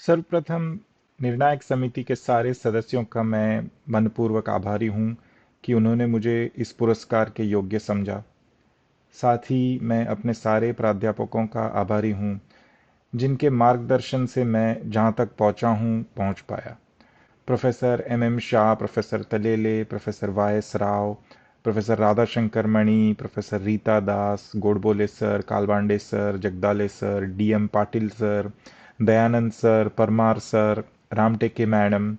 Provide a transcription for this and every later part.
सर्वप्रथम निर्णायक समिति के सारे सदस्यों का मैं मनपूर्वक आभारी हूँ कि उन्होंने मुझे इस पुरस्कार के योग्य समझा। साथ ही मैं अपने सारे प्राध्यापकों का आभारी हूँ जिनके मार्गदर्शन से मैं जहाँ तक पहुँचा हूँ पहुँच पाया। Professor M Shah, professor Talele, professor Y Rao, professor Radhashankar Mani, professor Rita Das, Godbole sir, Kalbande sir, Jagdale sir, DM Patil sir, Dayanand sir, Parmar sir, Ramteke madam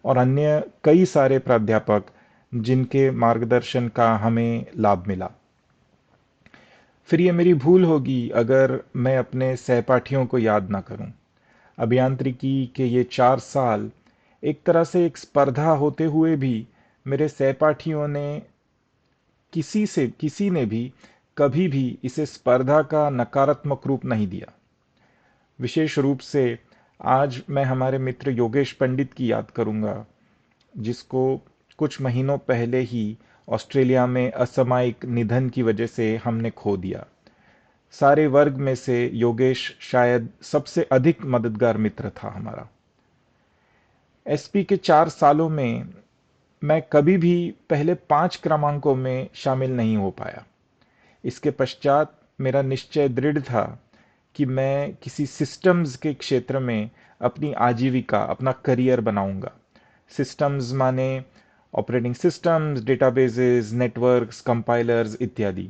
और अन्य कई सारे प्राध्यापक जिनके मार्गदर्शन का हमें लाभ मिला। फिर ये मेरी भूल होगी अगर मैं अपने सहपाठियों को याद ना करूं। अभियांत्रिकी के ये 4 साल एक तरह से एक स्पर्धा होते हुए भी मेरे सहपाठियों ने किसी ने भी कभी भी इसे स्पर्धा का नकारात्मक रूप नहीं दिया। विशेष रूप से आज मैं हमारे मित्र योगेश पंडित की याद करूंगा, जिसको कुछ महीनों पहले ही ऑस्ट्रेलिया में असामयिक निधन की वजह से हमने खो दिया। सारे वर्ग में से योगेश शायद सबसे अधिक मददगार मित्र था हमारा। एसपी के 4 सालों में मैं कभी भी पहले 5 क्रमांकों में शामिल नहीं हो पाया। इसके पश्चात मेरा निश्चय दृढ़ था कि मैं किसी सिस्टम्स के क्षेत्र में अपनी आजीविका, अपना करियर बनाऊंगा। सिस्टम्स माने operating systems, databases, networks, compilers इत्यादि।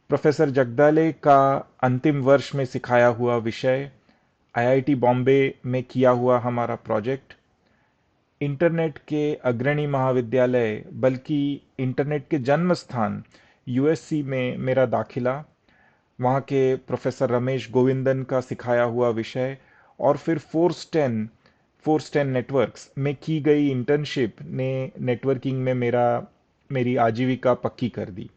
प्रोफेसर जगदाले का अंतिम वर्ष में सिखाया हुआ विषय, आईआईटी बॉम्बे में किया हुआ हमारा प्रोजेक्ट, इंटरनेट के अग्रणी महाविद्यालय बल्कि इंटरनेट के जन्म स्थान यूएससी में मेरा दाखिला, वहाँ के प्रोफेसर रमेश गोविंदन का सिखाया हुआ विषय और फिर फोर्स 10 नेटवर्क्स में की गई इंटर्नशिप ने नेटवर्किंग में मेरी आजीविका पक्की कर दी।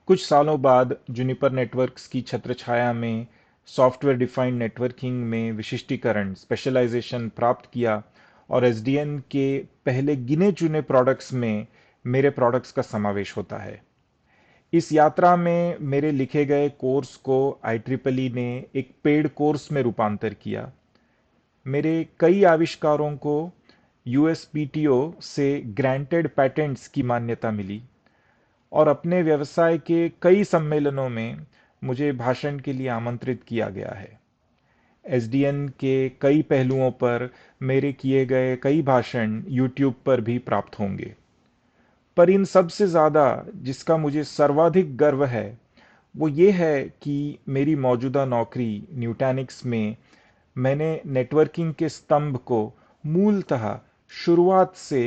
कुछ सालों बाद जूनिपर नेटवर्क्स की छत्रछाया में सॉफ्टवेयर डिफाइंड नेटवर्किंग में विशिष्टीकरण, स्पेशलाइजेशन प्राप्त किया और एसडीएन के पहले गिने चुने प्रोडक्ट्स में मेरे प्रोडक्ट्स का समावेश होता है। इस यात्रा में मेरे लिखे गए कोर्स को IEEE ने एक पेड कोर्स में रूपांतर किया। मेरे कई आविष्कारों को यूएसपीटीओ से ग्रांटेड पैटेंट्स की मान्यता मिली और अपने व्यवसाय के कई सम्मेलनों में मुझे भाषण के लिए आमंत्रित किया गया है। एसडीएन के कई पहलुओं पर मेरे किए गए कई भाषण यूट्यूब पर भी प्राप्त होंगे। पर इन सब से ज़्यादा जिसका मुझे सर्वाधिक गर्व है वो ये है कि मेरी मौजूदा नौकरी न्यूटैनिक्स में मैंने नेटवर्किंग के स्तंभ को मूलतः शुरुआत से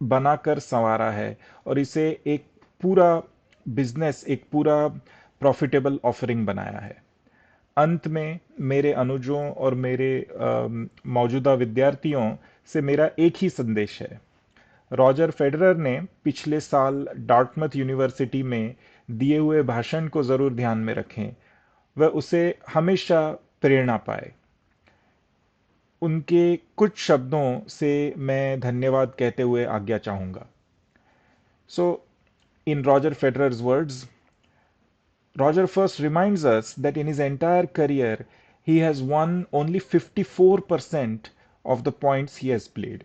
बनाकर संवारा है और इसे एक पूरा बिजनेस, एक पूरा प्रॉफिटेबल ऑफरिंग बनाया है। अंत में मेरे अनुजों और मेरे मौजूदा विद्यार्थियों से मेरा एक ही संदेश है। रॉजर फेडरर ने पिछले साल डार्टमouth यूनिवर्सिटी में दिए हुए भाषण को जरूर ध्यान में रखें। वह उसे हमेशा प्रेरणा पाए। उनके कुछ शब्दों से मैं धन्यवाद कहते हुए आज्ञा चाहूंगा। So, in Roger Federer's words, Roger first reminds us that in his entire career, he has won only 54% of the points he has played.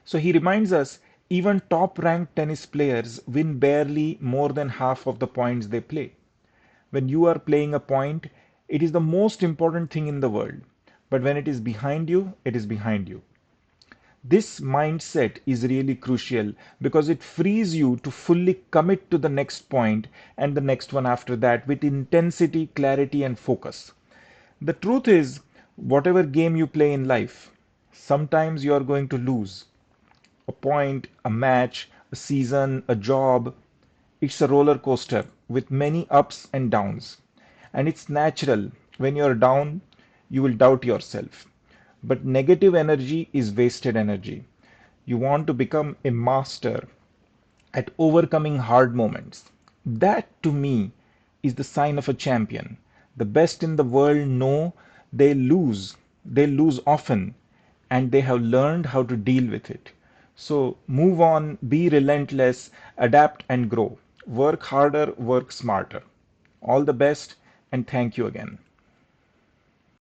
So he reminds us even top ranked tennis players win barely more than half of the points they play. When you are playing a point, it is the most important thing in the world. But when it is behind you, it is behind you. This mindset is really crucial because it frees you to fully commit to the next point and the next one after that with intensity, clarity, and focus. The truth is, whatever game you play in life, sometimes you are going to lose. A point, a match, a season, a job. It's a roller coaster with many ups and downs. And it's natural when you're down, you will doubt yourself. But negative energy is wasted energy. You want to become a master at overcoming hard moments. That to me is the sign of a champion. The best in the world know they lose. They lose often and they have learned how to deal with it. So move on, be relentless, adapt and grow. Work harder, work smarter. All the best and thank you again.